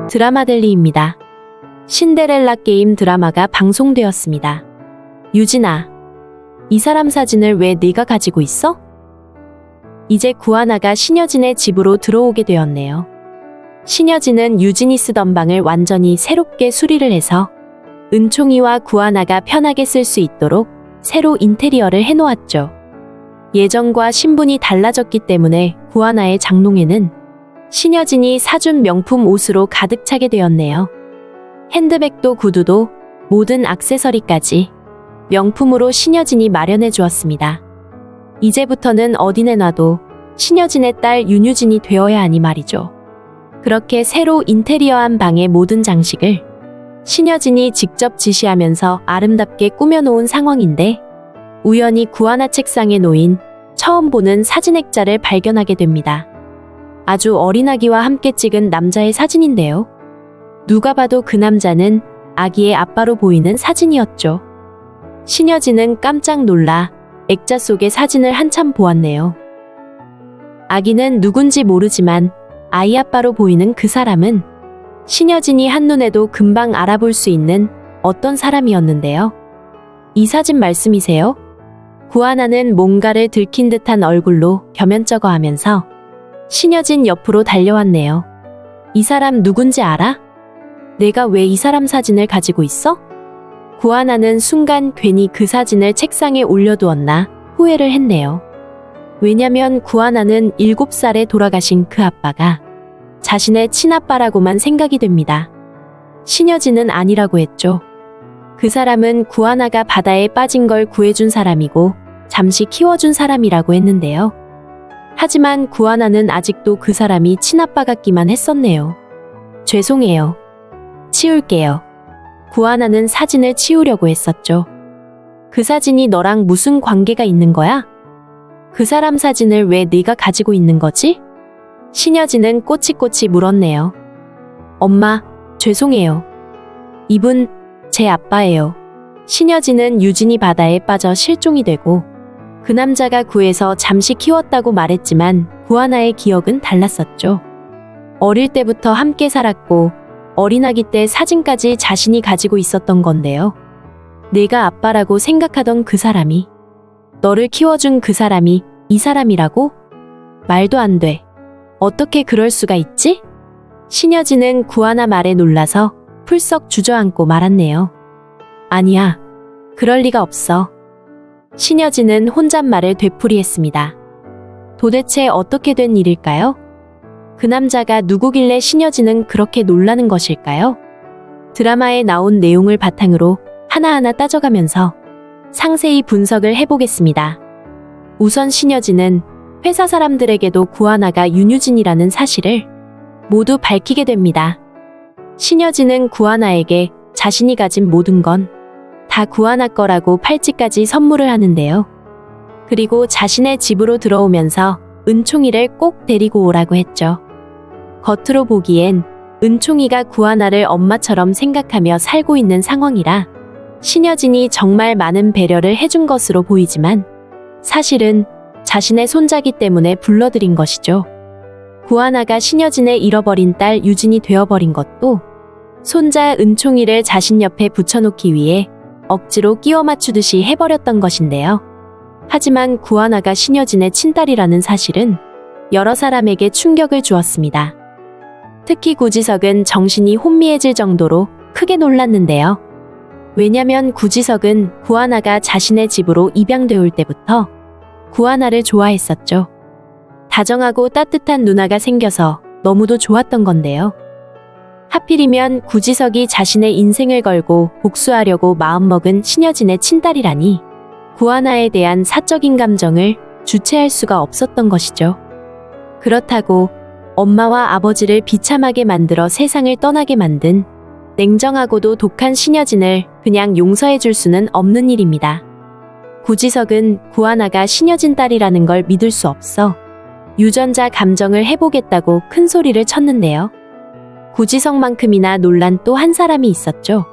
드라마델리입니다. 신데렐라 게임 드라마가 방송되었습니다. 유진아, 이 사람 사진을 왜 네가 가지고 있어? 이제 구하나가 신여진의 집으로 들어오게 되었네요. 신여진은 유진이 쓰던 방을 완전히 새롭게 수리를 해서 은총이와 구하나가 편하게 쓸 수 있도록 새로 인테리어를 해놓았죠. 예전과 신분이 달라졌기 때문에 구하나의 장롱에는 신여진이 사준 명품 옷으로 가득 차게 되었네요. 핸드백도 구두도 모든 액세서리까지 명품으로 신여진이 마련해 주었습니다. 이제부터는 어디 내놔도 신여진의 딸 윤유진이 되어야 하니 말이죠. 그렇게 새로 인테리어한 방의 모든 장식을 신여진이 직접 지시하면서 아름답게 꾸며놓은 상황인데 우연히 구하나 책상에 놓인 처음 보는 사진액자를 발견하게 됩니다. 아주 어린 아기와 함께 찍은 남자의 사진인데요. 누가 봐도 그 남자는 아기의 아빠로 보이는 사진이었죠. 신여진은 깜짝 놀라 액자 속의 사진을 한참 보았네요. 아기는 누군지 모르지만 아이 아빠로 보이는 그 사람은 신여진이 한눈에도 금방 알아볼 수 있는 어떤 사람이었는데요. 이 사진 말씀이세요? 구하나는 뭔가를 들킨 듯한 얼굴로 겸연쩍어 하면서 신여진 옆으로 달려왔네요. 이 사람 누군지 알아? 내가 왜 이 사람 사진을 가지고 있어? 구하나는 순간 괜히 그 사진을 책상에 올려두었나 후회를 했네요. 왜냐면 구하나는 7살에 돌아가신 그 아빠가 자신의 친아빠라고만 생각이 됩니다. 신여진은 아니라고 했죠. 그 사람은 구하나가 바다에 빠진 걸 구해준 사람이고 잠시 키워준 사람이라고 했는데요. 하지만 구하나는 아직도 그 사람이 친아빠 같기만 했었네요. 죄송해요. 치울게요. 구하나는 사진을 치우려고 했었죠. 그 사진이 너랑 무슨 관계가 있는 거야? 그 사람 사진을 왜 네가 가지고 있는 거지? 신여진은 꼬치꼬치 물었네요. 엄마, 죄송해요. 이분 제 아빠예요. 신여진은 유진이 바다에 빠져 실종이 되고 그 남자가 구해서 잠시 키웠다고 말했지만 구하나의 기억은 달랐었죠. 어릴 때부터 함께 살았고 어린아기 때 사진까지 자신이 가지고 있었던 건데요. 내가 아빠라고 생각하던 그 사람이, 너를 키워준 그 사람이 이 사람이라고? 말도 안 돼. 어떻게 그럴 수가 있지? 신여진은 구하나 말에 놀라서 풀썩 주저앉고 말았네요. 아니야. 그럴 리가 없어. 신여진은 혼잣말을 되풀이했습니다. 도대체 어떻게 된 일일까요? 그 남자가 누구길래 신여진은 그렇게 놀라는 것일까요? 드라마에 나온 내용을 바탕으로 하나하나 따져가면서 상세히 분석을 해보겠습니다. 우선 신여진은 회사 사람들에게도 구하나가 윤유진이라는 사실을 모두 밝히게 됩니다. 신여진은 구하나에게 자신이 가진 모든 건 다 구하나 거라고 팔찌까지 선물을 하는데요. 그리고 자신의 집으로 들어오면서 은총이를 꼭 데리고 오라고 했죠. 겉으로 보기엔 은총이가 구하나를 엄마처럼 생각하며 살고 있는 상황이라 신여진이 정말 많은 배려를 해준 것으로 보이지만 사실은 자신의 손자기 때문에 불러들인 것이죠. 구하나가 신여진의 잃어버린 딸 유진이 되어버린 것도 손자 은총이를 자신 옆에 붙여놓기 위해 억지로 끼워 맞추듯이 해버렸던 것인데요. 하지만 구하나가 신여진의 친딸이라는 사실은 여러 사람에게 충격을 주었습니다. 특히 구지석은 정신이 혼미해질 정도로 크게 놀랐는데요. 왜냐면 구지석은 구하나가 자신의 집으로 입양돼 올 때부터 구하나를 좋아했었죠. 다정하고 따뜻한 누나가 생겨서 너무도 좋았던 건데요. 하필이면 구지석이 자신의 인생을 걸고 복수하려고 마음먹은 신여진의 친딸이라니 구하나에 대한 사적인 감정을 주체할 수가 없었던 것이죠. 그렇다고 엄마와 아버지를 비참하게 만들어 세상을 떠나게 만든 냉정하고도 독한 신여진을 그냥 용서해 줄 수는 없는 일입니다. 구지석은 구하나가 신여진 딸이라는 걸 믿을 수 없어 유전자 감정을 해보겠다고 큰 소리를 쳤는데요. 구지석만큼이나 놀란 또 한 사람이 있었죠.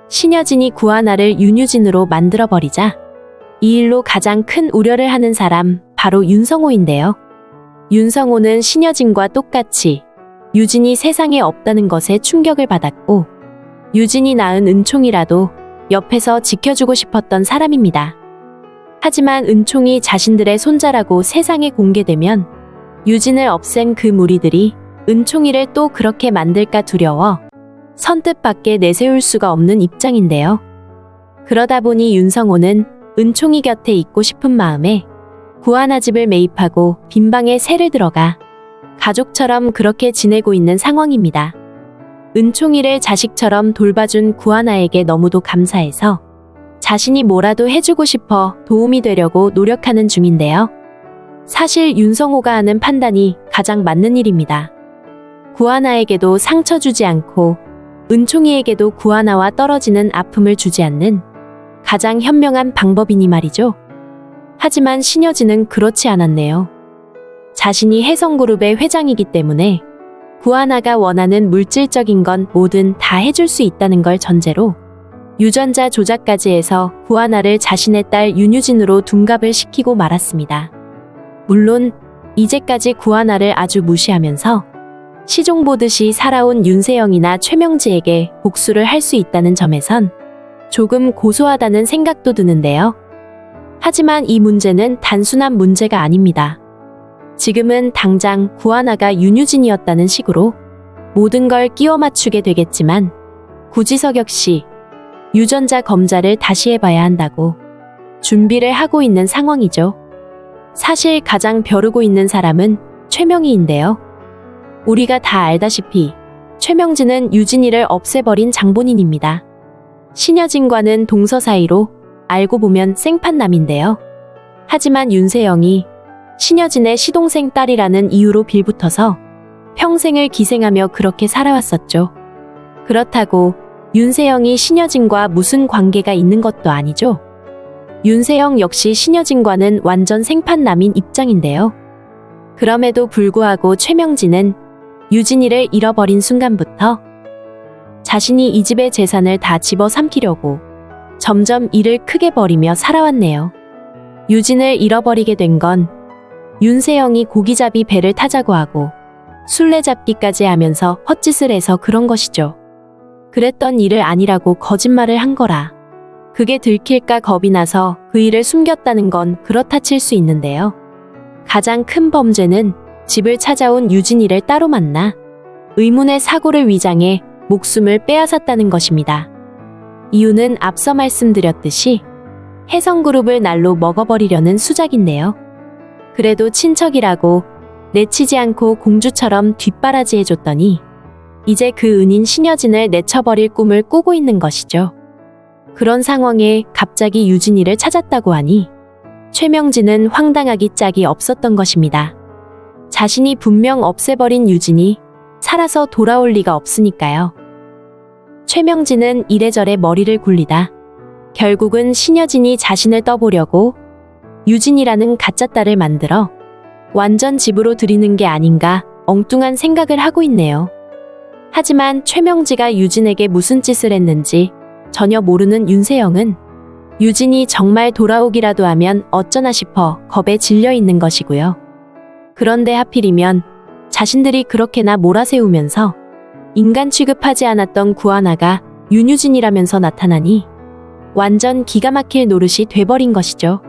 신여진이 구하나를 윤유진으로 만들어버리자 이 일로 가장 큰 우려를 하는 사람 바로 윤성호인데요. 윤성호는 신여진과 똑같이 유진이 세상에 없다는 것에 충격을 받았고, 유진이 낳은 은총이라도 옆에서 지켜주고 싶었던 사람입니다. 하지만 은총이 자신들의 손자라고 세상에 공개되면 유진을 없앤 그 무리들이 은총이를 또 그렇게 만들까 두려워 선뜻 밖에 내세울 수가 없는 입장인데요. 그러다 보니 윤성호는 은총이 곁에 있고 싶은 마음에 구하나 집을 매입하고 빈방에 새를 들어가 가족처럼 그렇게 지내고 있는 상황입니다. 은총이를 자식처럼 돌봐준 구하나에게 너무도 감사해서 자신이 뭐라도 해주고 싶어 도움이 되려고 노력하는 중인데요. 사실 윤성호가 하는 판단이 가장 맞는 일입니다. 구하나에게도 상처 주지 않고 은총이에게도 구하나와 떨어지는 아픔을 주지 않는 가장 현명한 방법이니 말이죠. 하지만 신여진은 그렇지 않았네요. 자신이 혜성그룹의 회장이기 때문에 구하나가 원하는 물질적인 건 뭐든 다 해줄 수 있다는 걸 전제로 유전자 조작까지 해서 구하나를 자신의 딸 윤유진으로 둔갑을 시키고 말았습니다. 물론 이제까지 구하나를 아주 무시하면서 시종 보듯이 살아온 윤세영이나 최명지에게 복수를 할 수 있다는 점에선 조금 고소하다는 생각도 드는데요. 하지만 이 문제는 단순한 문제가 아닙니다. 지금은 당장 구하나가 윤유진이었다는 식으로 모든 걸 끼워 맞추게 되겠지만 구지석 역시 유전자 검사를 다시 해봐야 한다고 준비를 하고 있는 상황이죠. 사실 가장 벼르고 있는 사람은 최명희인데요. 우리가 다 알다시피 최명진은 유진이를 없애버린 장본인입니다. 신여진과는 동서 사이로 알고 보면 생판남인데요. 하지만 윤세영이 신여진의 시동생 딸이라는 이유로 빌붙어서 평생을 기생하며 그렇게 살아왔었죠. 그렇다고 윤세영이 신여진과 무슨 관계가 있는 것도 아니죠. 윤세영 역시 신여진과는 완전 생판남인 입장인데요. 그럼에도 불구하고 최명진은 유진이를 잃어버린 순간부터 자신이 이 집의 재산을 다 집어삼키려고 점점 일을 크게 벌이며 살아왔네요. 유진을 잃어버리게 된 건 윤세영이 고기잡이 배를 타자고 하고 술래잡기까지 하면서 헛짓을 해서 그런 것이죠. 그랬던 일을 아니라고 거짓말을 한 거라. 그게 들킬까 겁이 나서 그 일을 숨겼다는 건 그렇다 칠 수 있는데요. 가장 큰 범죄는 집을 찾아온 유진이를 따로 만나 의문의 사고를 위장해 목숨을 빼앗았다는 것입니다. 이유는 앞서 말씀드렸듯이 혜성그룹을 날로 먹어버리려는 수작인데요. 그래도 친척이라고 내치지 않고 공주처럼 뒷바라지해줬더니 이제 그 은인 신여진을 내쳐버릴 꿈을 꾸고 있는 것이죠. 그런 상황에 갑자기 유진이를 찾았다고 하니 최명진은 황당하기 짝이 없었던 것입니다. 자신이 분명 없애버린 유진이 살아서 돌아올 리가 없으니까요. 최명진은 이래저래 머리를 굴리다 결국은 신여진이 자신을 떠보려고 유진이라는 가짜 딸을 만들어 완전 집으로 들이는 게 아닌가 엉뚱한 생각을 하고 있네요. 하지만 최명지가 유진에게 무슨 짓을 했는지 전혀 모르는 윤세영은 유진이 정말 돌아오기라도 하면 어쩌나 싶어 겁에 질려 있는 것이고요. 그런데 하필이면 자신들이 그렇게나 몰아세우면서 인간 취급하지 않았던 구하나가 윤유진이라면서 나타나니 완전 기가 막힐 노릇이 돼버린 것이죠.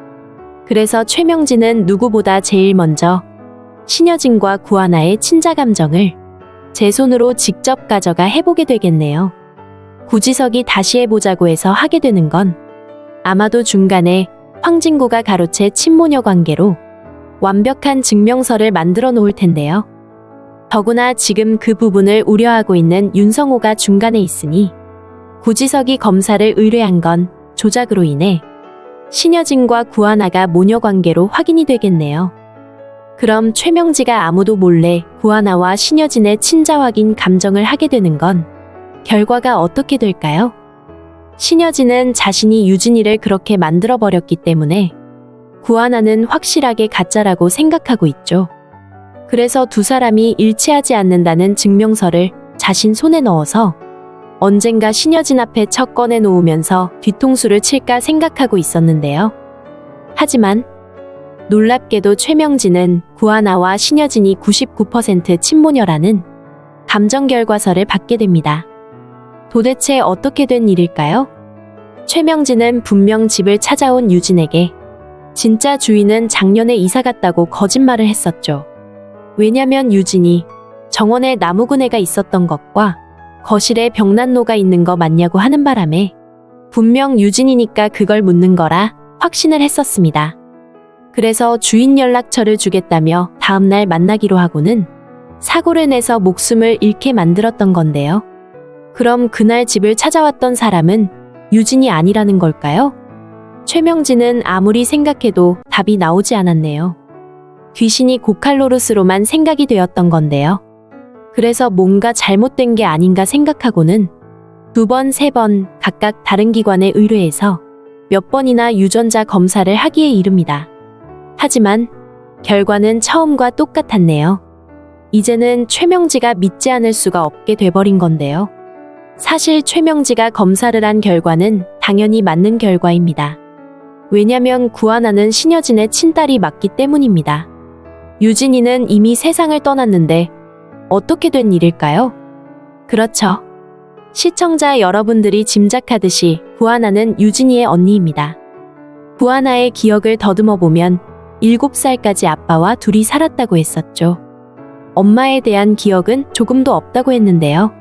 그래서 최명진은 누구보다 제일 먼저 신여진과 구하나의 친자 감정을 제 손으로 직접 가져가 해보게 되겠네요. 구지석이 다시 해보자고 해서 하게 되는 건 아마도 중간에 황진구가 가로채 친모녀 관계로 완벽한 증명서를 만들어 놓을 텐데요. 더구나 지금 그 부분을 우려하고 있는 윤성호가 중간에 있으니 구지석이 검사를 의뢰한 건 조작으로 인해 신여진과 구하나가 모녀 관계로 확인이 되겠네요. 그럼 최명지가 아무도 몰래 구하나와 신여진의 친자 확인 감정을 하게 되는 건 결과가 어떻게 될까요? 신여진은 자신이 유진이를 그렇게 만들어버렸기 때문에 구하나는 확실하게 가짜라고 생각하고 있죠. 그래서 두 사람이 일치하지 않는다는 증명서를 자신 손에 넣어서 언젠가 신여진 앞에 척 꺼내놓으면서 뒤통수를 칠까 생각하고 있었는데요. 하지만 놀랍게도 최명진은 구하나와 신여진이 99% 친모녀라는 감정 결과서를 받게 됩니다. 도대체 어떻게 된 일일까요? 최명진은 분명 집을 찾아온 유진에게 진짜 주인은 작년에 이사 갔다고 거짓말을 했었죠. 왜냐면 유진이 정원에 나무그네가 있었던 것과 거실에 벽난로가 있는 거 맞냐고 하는 바람에 분명 유진이니까 그걸 묻는 거라 확신을 했었습니다. 그래서 주인 연락처를 주겠다며 다음날 만나기로 하고는 사고를 내서 목숨을 잃게 만들었던 건데요. 그럼 그날 집을 찾아왔던 사람은 유진이 아니라는 걸까요? 최명진은 아무리 생각해도 답이 나오지 않았네요. 귀신이 고칼로루스로만 생각이 되었던 건데요. 그래서 뭔가 잘못된 게 아닌가 생각하고는 2번, 3번 각각 다른 기관에 의뢰해서 몇 번이나 유전자 검사를 하기에 이릅니다. 하지만 결과는 처음과 똑같았네요. 이제는 최명지가 믿지 않을 수가 없게 돼버린 건데요. 사실 최명지가 검사를 한 결과는 당연히 맞는 결과입니다. 왜냐면 구하나는 신여진의 친딸이 맞기 때문입니다. 유진이는 이미 세상을 떠났는데 어떻게 된 일일까요? 그렇죠. 시청자 여러분들이 짐작하듯이 구하나는 유진이의 언니입니다. 구하나의 기억을 더듬어 보면 7살까지 아빠와 둘이 살았다고 했었죠. 엄마에 대한 기억은 조금도 없다고 했는데요.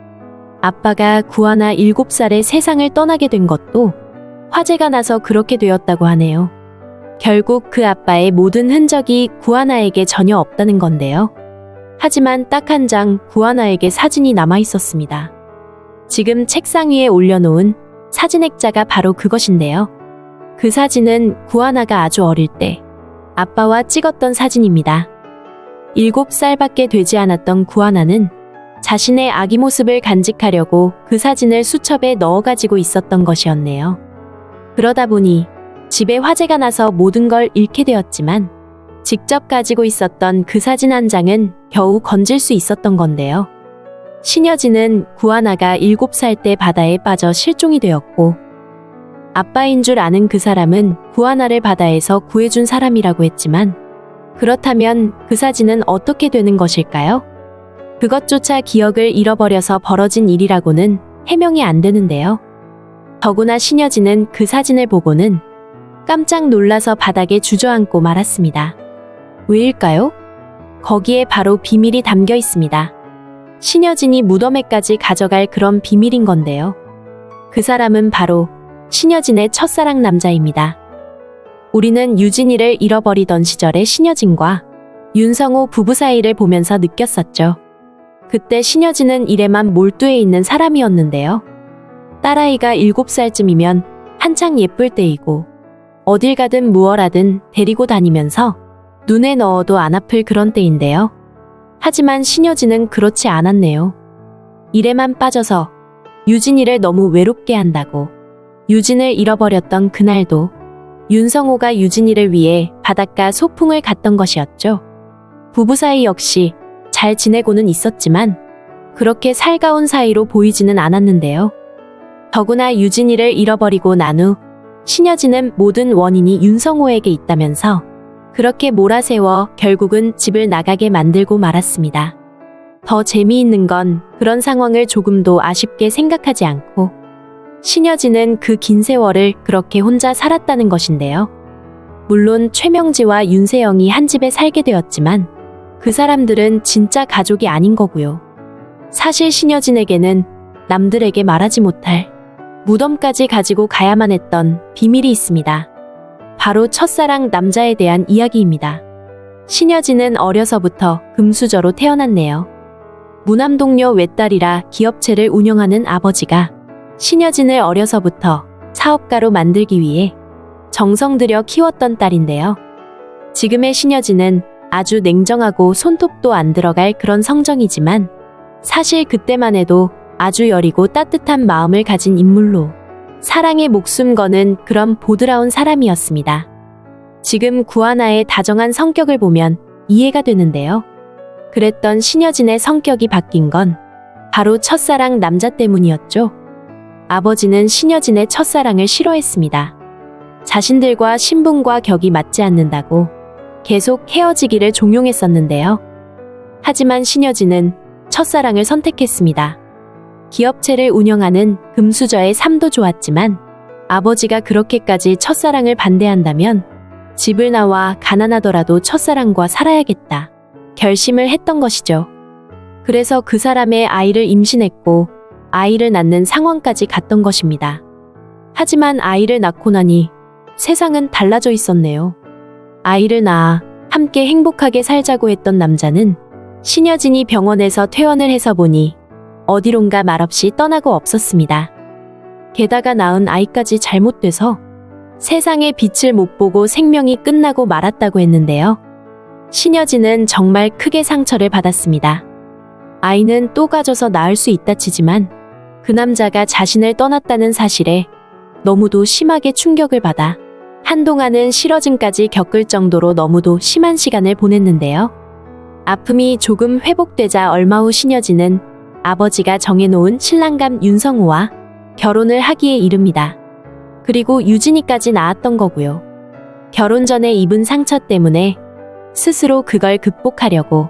아빠가 구하나 7살에 세상을 떠나게 된 것도 화재가 나서 그렇게 되었다고 하네요. 결국 그 아빠의 모든 흔적이 구하나에게 전혀 없다는 건데요. 하지만 딱 한 장 구하나에게 사진이 남아 있었습니다. 지금 책상 위에 올려놓은 사진 액자가 바로 그것인데요. 그 사진은 구하나가 아주 어릴 때 아빠와 찍었던 사진입니다. 7살밖에 되지 않았던 구하나는 자신의 아기 모습을 간직하려고 그 사진을 수첩에 넣어 가지고 있었던 것이었네요. 그러다 보니 집에 화재가 나서 모든 걸 잃게 되었지만 직접 가지고 있었던 그 사진 한 장은 겨우 건질 수 있었던 건데요. 신여진은 구하나가 7살 때 바다에 빠져 실종이 되었고 아빠인 줄 아는 그 사람은 구하나를 바다에서 구해준 사람이라고 했지만 그렇다면 그 사진은 어떻게 되는 것일까요? 그것조차 기억을 잃어버려서 벌어진 일이라고는 해명이 안 되는데요. 더구나 신여진은 그 사진을 보고는 깜짝 놀라서 바닥에 주저앉고 말았습니다. 왜일까요? 거기에 바로 비밀이 담겨 있습니다. 신여진이 무덤에까지 가져갈 그런 비밀인 건데요. 그 사람은 바로 신여진의 첫사랑 남자입니다. 우리는 유진이를 잃어버리던 시절의 신여진과 윤성호 부부 사이를 보면서 느꼈었죠. 그때 신여진은 일에만 몰두해 있는 사람이었는데요. 딸아이가 7살쯤이면 한창 예쁠 때이고 어딜 가든 무얼하든 데리고 다니면서 눈에 넣어도 안 아플 그런 때인데요. 하지만 신여진은 그렇지 않았네요. 일에만 빠져서 유진이를 너무 외롭게 한다고 유진을 잃어버렸던 그날도 윤성호가 유진이를 위해 바닷가 소풍을 갔던 것이었죠. 부부 사이 역시 잘 지내고는 있었지만 그렇게 살가운 사이로 보이지는 않았는데요. 더구나 유진이를 잃어버리고 난 후 신여진은 모든 원인이 윤성호에게 있다면서 그렇게 몰아세워 결국은 집을 나가게 만들고 말았습니다. 더 재미있는 건 그런 상황을 조금도 아쉽게 생각하지 않고 신여진은 그 긴 세월을 그렇게 혼자 살았다는 것인데요. 물론 최명지와 윤세영이 한 집에 살게 되었지만 그 사람들은 진짜 가족이 아닌 거고요. 사실 신여진에게는 남들에게 말하지 못할 무덤까지 가지고 가야만 했던 비밀이 있습니다. 바로 첫사랑 남자에 대한 이야기입니다. 신여진은 어려서부터 금수저로 태어났네요. 무남동료 외딸이라 기업체를 운영하는 아버지가 신여진을 어려서부터 사업가로 만들기 위해 정성 들여 키웠던 딸인데요. 지금의 신여진은 아주 냉정하고 손톱도 안 들어갈 그런 성정이지만 사실 그때만 해도 아주 여리고 따뜻한 마음을 가진 인물로 사랑에 목숨 거는 그런 보드라운 사람이었습니다. 지금 구하나의 다정한 성격을 보면 이해가 되는데요. 그랬던 신여진의 성격이 바뀐 건 바로 첫사랑 남자 때문이었죠. 아버지는 신여진의 첫사랑을 싫어했습니다. 자신들과 신분과 격이 맞지 않는다고 계속 헤어지기를 종용했었는데요. 하지만 신여진은 첫사랑을 선택했습니다. 기업체를 운영하는 금수저의 삶도 좋았지만 아버지가 그렇게까지 첫사랑을 반대한다면 집을 나와 가난하더라도 첫사랑과 살아야겠다 결심을 했던 것이죠. 그래서 그 사람의 아이를 임신했고 아이를 낳는 상황까지 갔던 것입니다. 하지만 아이를 낳고 나니 세상은 달라져 있었네요. 아이를 낳아 함께 행복하게 살자고 했던 남자는 신여진이 병원에서 퇴원을 해서 보니 어디론가 말없이 떠나고 없었습니다. 게다가 낳은 아이까지 잘못돼서 세상의 빛을 못 보고 생명이 끝나고 말았다고 했는데요. 신여진은 정말 크게 상처를 받았습니다. 아이는 또 가져서 낳을 수 있다 치지만 그 남자가 자신을 떠났다는 사실에 너무도 심하게 충격을 받아 한동안은 싫어짐까지 겪을 정도로 너무도 심한 시간을 보냈는데요. 아픔이 조금 회복되자 얼마 후 신여진은 아버지가 정해놓은 신랑감 윤성호와 결혼을 하기에 이릅니다. 그리고 유진이까지 낳았던 거고요. 결혼 전에 입은 상처 때문에 스스로 그걸 극복하려고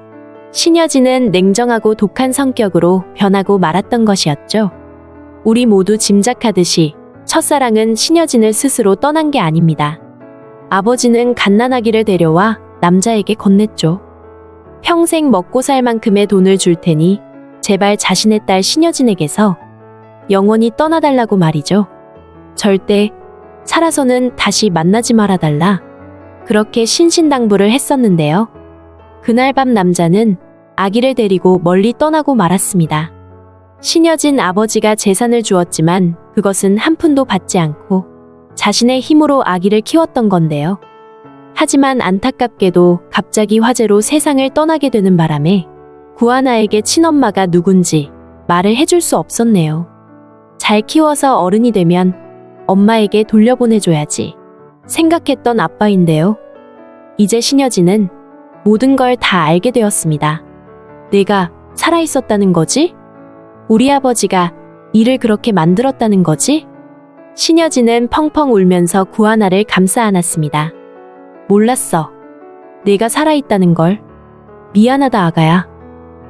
신여진은 냉정하고 독한 성격으로 변하고 말았던 것이었죠. 우리 모두 짐작하듯이 첫사랑은 신여진을 스스로 떠난 게 아닙니다. 아버지는 갓난아기를 데려와 남자에게 건넸죠. 평생 먹고 살 만큼의 돈을 줄 테니 제발 자신의 딸 신여진에게서 영원히 떠나달라고 말이죠. 절대 살아서는 다시 만나지 말아달라. 그렇게 신신당부를 했었는데요. 그날 밤 남자는 아기를 데리고 멀리 떠나고 말았습니다. 신여진 아버지가 재산을 주었지만 그것은 한 푼도 받지 않고 자신의 힘으로 아기를 키웠던 건데요. 하지만 안타깝게도 갑자기 화재로 세상을 떠나게 되는 바람에 구하나에게 친엄마가 누군지 말을 해줄 수 없었네요. 잘 키워서 어른이 되면 엄마에게 돌려보내줘야지 생각했던 아빠인데요. 이제 신여진은 모든 걸 다 알게 되었습니다. 내가 살아있었다는 거지? 우리 아버지가 이를 그렇게 만들었다는 거지? 신여진은 펑펑 울면서 구하나를 감싸 안았습니다. 몰랐어. 내가 살아있다는 걸. 미안하다 아가야.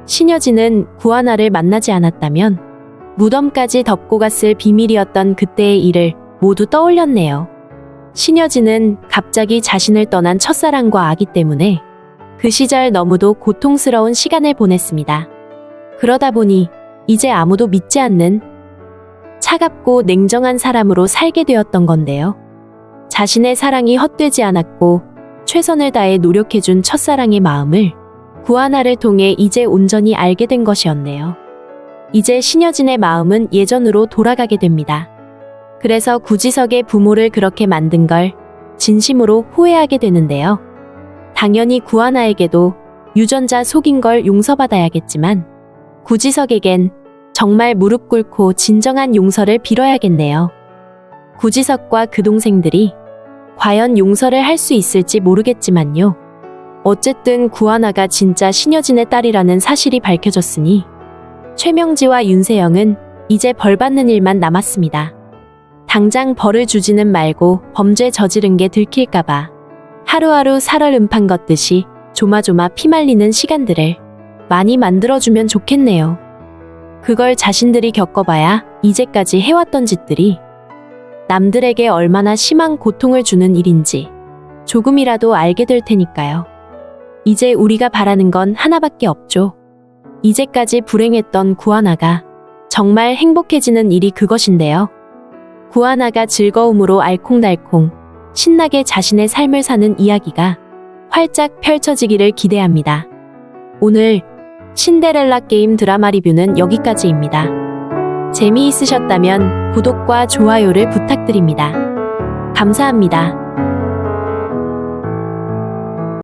신여진은 구하나를 만나지 않았다면 무덤까지 덮고 갔을 비밀이었던 그때의 일을 모두 떠올렸네요. 신여진은 갑자기 자신을 떠난 첫사랑과 아기 때문에 그 시절 너무도 고통스러운 시간을 보냈습니다. 그러다 보니 이제 아무도 믿지 않는 차갑고 냉정한 사람으로 살게 되었던 건데요. 자신의 사랑이 헛되지 않았고 최선을 다해 노력해준 첫사랑의 마음을 구하나를 통해 이제 온전히 알게 된 것이었네요. 이제 신여진의 마음은 예전으로 돌아가게 됩니다. 그래서 구지석의 부모를 그렇게 만든 걸 진심으로 후회하게 되는데요. 당연히 구하나에게도 유전자 속인 걸 용서받아야겠지만 구지석에겐 정말 무릎 꿇고 진정한 용서를 빌어야겠네요. 구지석과 그 동생들이 과연 용서를 할 수 있을지 모르겠지만요. 어쨌든 구하나가 진짜 신여진의 딸이라는 사실이 밝혀졌으니 최명지와 윤세영은 이제 벌 받는 일만 남았습니다. 당장 벌을 주지는 말고 범죄 저지른 게 들킬까봐 하루하루 살얼음판 걷듯이 조마조마 피말리는 시간들을 많이 만들어주면 좋겠네요. 그걸 자신들이 겪어봐야 이제까지 해왔던 짓들이 남들에게 얼마나 심한 고통을 주는 일인지 조금이라도 알게 될 테니까요. 이제 우리가 바라는 건 하나밖에 없죠. 이제까지 불행했던 구하나가 정말 행복해지는 일이 그것인데요. 구하나가 즐거움으로 알콩달콩 신나게 자신의 삶을 사는 이야기가 활짝 펼쳐지기를 기대합니다. 오늘 신데렐라 게임 드라마 리뷰는 여기까지입니다. 재미있으셨다면 구독과 좋아요를 부탁드립니다. 감사합니다.